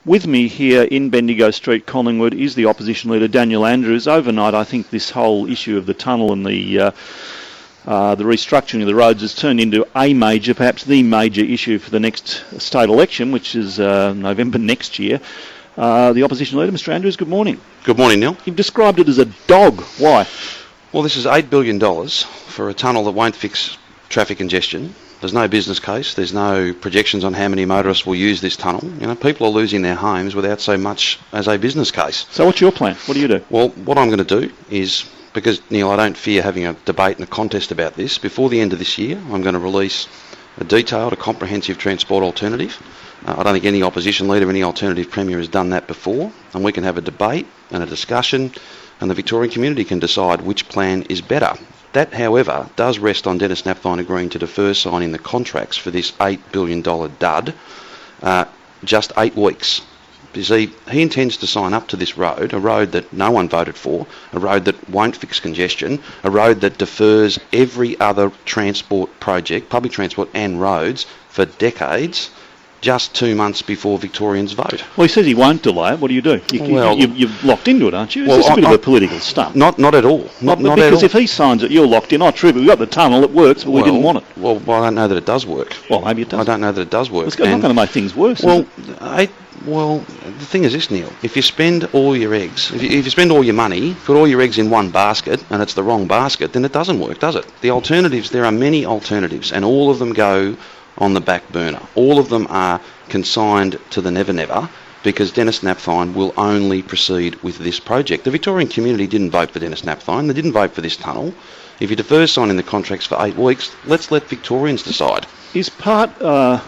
With me here in Bendigo Street, Collingwood, is the opposition leader, Daniel Andrews. Overnight, I think this whole issue of the tunnel and the restructuring of the roads has turned into a major, perhaps the major issue for the next state election, which is November next year. The opposition leader, Mr Andrews, good morning. Good morning, Neil. You've described it as a dog. Why? Well, this is $8 billion for a tunnel that won't fix traffic congestion. There's no business case. There's no projections on how many motorists will use this tunnel. You know, people are losing their homes without so much as a business case. So what's your plan? What do you do? Well, what I'm going to do is, because, Neil, I don't fear having a debate and a contest about this, before the end of this year, I'm going to release a detailed, a comprehensive transport alternative. I don't think any opposition leader, any alternative premier has done that before, and we can have a debate and a discussion, and the Victorian community can decide which plan is better. That, however, does rest on Dennis Napthine agreeing to defer signing the contracts for this $8 billion dud just 8 weeks. You see, he intends to sign up to this road, a road that no one voted for, a road that won't fix congestion, a road that defers every other transport project, public transport and roads, for decades, just 2 months before Victorians vote. Well, he says he won't delay it. What do you do? You've locked into it, aren't you? Well, It's just a bit of a political stunt. Not at all. Not at all. Because if he signs it, you're locked in. Oh, true, but we've got the tunnel, it works, but we didn't want it. Well, I don't know that it does work. Well, maybe it does. I don't know that it does work. It's not going to make things worse, Well, is it? the thing is this, Neil. If you spend all your eggs, if you spend all your money, put all your eggs in one basket, and it's the wrong basket, then it doesn't work, does it? The alternatives, there are many alternatives, and all of them go on the back burner. All of them are consigned to the never, because Dennis Napthine will only proceed with this project. The Victorian community didn't vote for Dennis Napthine. They didn't vote for this tunnel. If he defers signing the contracts for 8 weeks, let's let Victorians decide. Is part of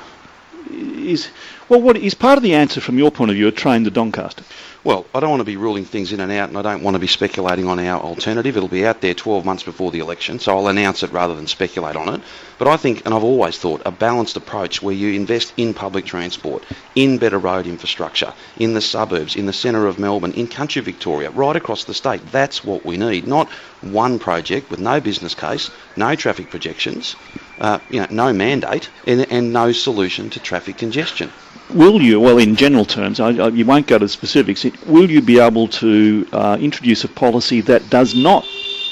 the answer from your point of view a train to Doncaster? Well, I don't want to be ruling things in and out, and I don't want to be speculating on our alternative. It'll be out there 12 months before the election, so I'll announce it rather than speculate on it. But I think, and I've always thought, a balanced approach where you invest in public transport, in better road infrastructure, in the suburbs, in the centre of Melbourne, in country Victoria, right across the state. That's what we need, not one project with no business case, no traffic projections, no mandate, and no solution to traffic congestion. Will you, well, in general terms, you won't go to specifics, will you be able to introduce a policy that does not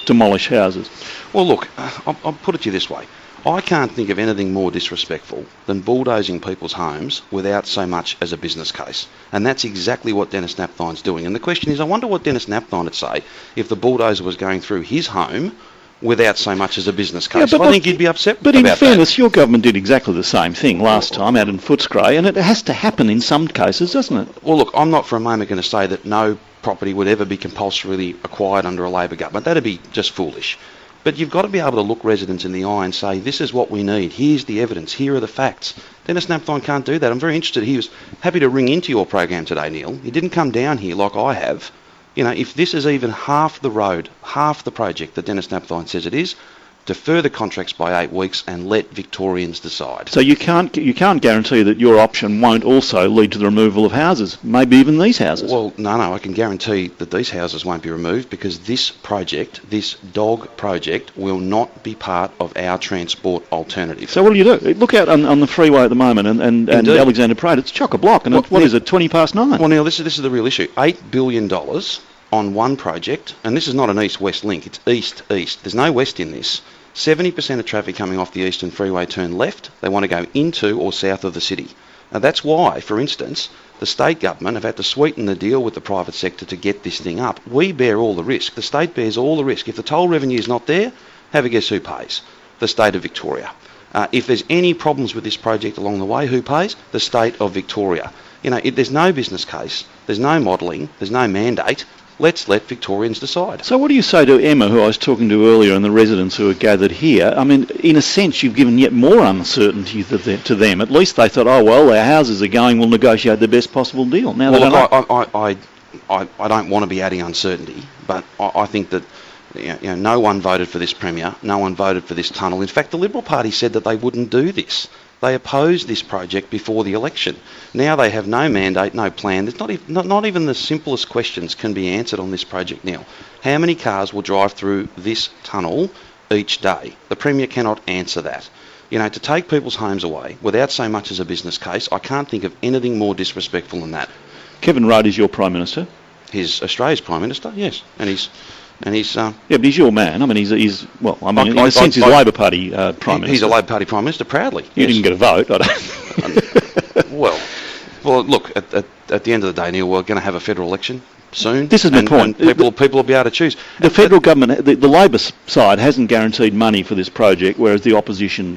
demolish houses? Well, look, I'll put it to you this way. I can't think of anything more disrespectful than bulldozing people's homes without so much as a business case. And that's exactly what Dennis Napthine's doing. And the question is, I wonder what Dennis Napthine would say if the bulldozer was going through his home without so much as a business case. I think he'd be upset about that. But in fairness, your government did exactly the same thing last time out in Footscray, and it has to happen in some cases, doesn't it? Well, look, I'm not for a moment going to say that no property would ever be compulsorily acquired under a Labor government. That'd be just foolish. But you've got to be able to look residents in the eye and say, this is what we need, here's the evidence, here are the facts. Dennis Napthine can't do that. I'm very interested. He was happy to ring into your program today, Neil. He didn't come down here like I have. You know, if this is even half the road, half the project that Dennis Napthine says it is, defer the contracts by 8 weeks and let Victorians decide. So you can't guarantee that your option won't also lead to the removal of houses, maybe even these houses? Well, no, I can guarantee that these houses won't be removed because this project, this dog project, will not be part of our transport alternative. So what do you do? Look out on the freeway at the moment and Alexander Parade, it's chock-a-block, and what is it, 9:20? Well, Neil, this is the real issue. $8 billion on one project, and this is not an east-west link, it's east-east. There's no west in this. 70% of traffic coming off the Eastern Freeway turn left. They want to go into or south of the city. Now that's why, for instance, the state government have had to sweeten the deal with the private sector to get this thing up. We bear all the risk. The state bears all the risk. If the toll revenue is not there, have a guess who pays? The state of Victoria. If there's any problems with this project along the way, who pays? The state of Victoria. You know, there's no business case, there's no modelling, there's no mandate. Let's let Victorians decide. So what do you say to Emma, who I was talking to earlier, and the residents who are gathered here? I mean, in a sense, you've given yet more uncertainty to them. At least they thought, oh, well, our houses are going, we'll negotiate the best possible deal. Now they don't know. I don't want to be adding uncertainty, but I think that no one voted for this Premier, no one voted for this tunnel. In fact, the Liberal Party said that they wouldn't do this. They opposed this project before the election. Now they have no mandate, no plan. There's not even the simplest questions can be answered on this project now. How many cars will drive through this tunnel each day? The Premier cannot answer that. You know, to take people's homes away without so much as a business case, I can't think of anything more disrespectful than that. Kevin Rudd is your Prime Minister. He's Australia's Prime Minister, yes, and he's. Yeah, but he's your man. I mean, he's well. I mean, in a sense, he's Labor Party Prime Minister. He's a Labor Party Prime Minister, proudly. You didn't get a vote, I don't. Well, look. At the end of the day, Neil, we're going to have a federal election soon. This is my point. And people will be able to choose. The federal government, the Labor side, hasn't guaranteed money for this project, whereas the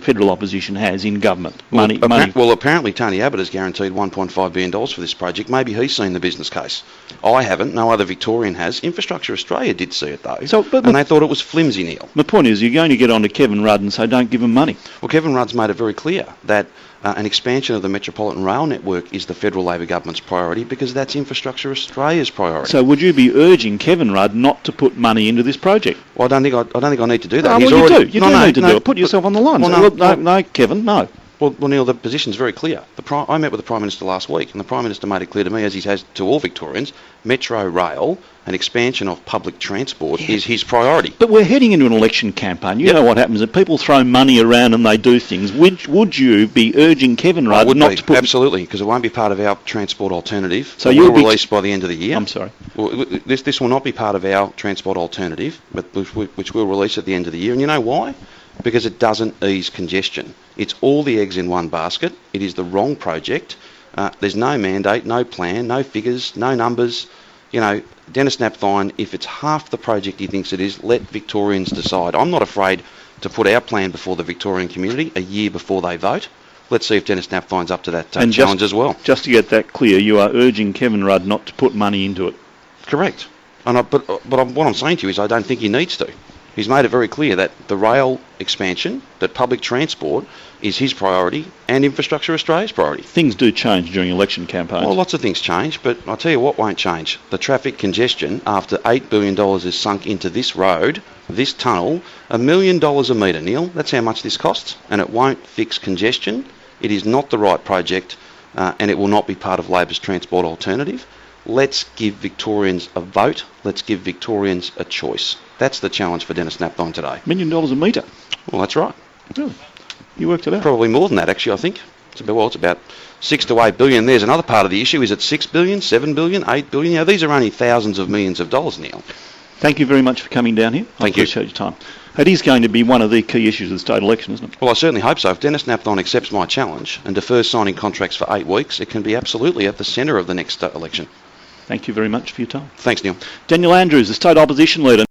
federal opposition, has in government. Money. Well, apparently Tony Abbott has guaranteed $1.5 billion for this project. Maybe he's seen the business case. I haven't. No other Victorian has. Infrastructure Australia did see it, though. And they thought it was flimsy, Neil. The point is, you're going to get on to Kevin Rudd and say, don't give him money. Well, Kevin Rudd's made it very clear that an expansion of the Metropolitan Rail network is the federal Labor government's priority, because that's Infrastructure Australia's priority. So would you be urging Kevin Rudd not to put money into this project? Well, I don't think I need to do that. You do. You do need to do it. Put yourself on the line. No, Kevin, no. Well, Neil, the position's very clear. I met with the Prime Minister last week, and the Prime Minister made it clear to me, as he has to all Victorians, Metro Rail and expansion of public transport is his priority. But we're heading into an election campaign. You know what happens. If people throw money around and they do things, would you be urging Kevin Rudd not to put... Absolutely, because it won't be part of our transport alternative. So you'll be released by the end of the year. I'm sorry. Well, this will not be part of our transport alternative, but which we'll release at the end of the year. And you know why? Because it doesn't ease congestion. It's all the eggs in one basket. It is the wrong project. There's no mandate, no plan, no figures, no numbers. You know, Dennis Napthine, if it's half the project he thinks it is, let Victorians decide. I'm not afraid to put our plan before the Victorian community a year before they vote. Let's see if Dennis Napthine's up to that challenge as well. Just to get that clear, you are urging Kevin Rudd not to put money into it. Correct. But what I'm saying to you is I don't think he needs to. He's made it very clear that the rail expansion, that public transport is his priority, and Infrastructure Australia's priority. Things do change during election campaigns. Well, lots of things change, but I'll tell you what won't change. The traffic congestion, after $8 billion is sunk into this road, this tunnel, $1 million a metre, Neil. That's how much this costs, and it won't fix congestion. It is not the right project, and it will not be part of Labor's transport alternative. Let's give Victorians a vote. Let's give Victorians a choice. That's the challenge for Dennis Napthine today. $1 million a metre? Well, that's right. Really? You worked it out? Probably more than that, actually, I think. It's about 6 to 8 billion. There's another part of the issue. Is it 6 billion, 7 billion, 8 billion? You know, these are only thousands of millions of dollars, Neil. Thank you very much for coming down here. I appreciate your time. It is going to be one of the key issues of the state election, isn't it? Well, I certainly hope so. If Dennis Napthine accepts my challenge and defers signing contracts for 8 weeks, it can be absolutely at the centre of the next election. Thank you very much for your time. Thanks, Neil. Daniel Andrews, the state opposition leader.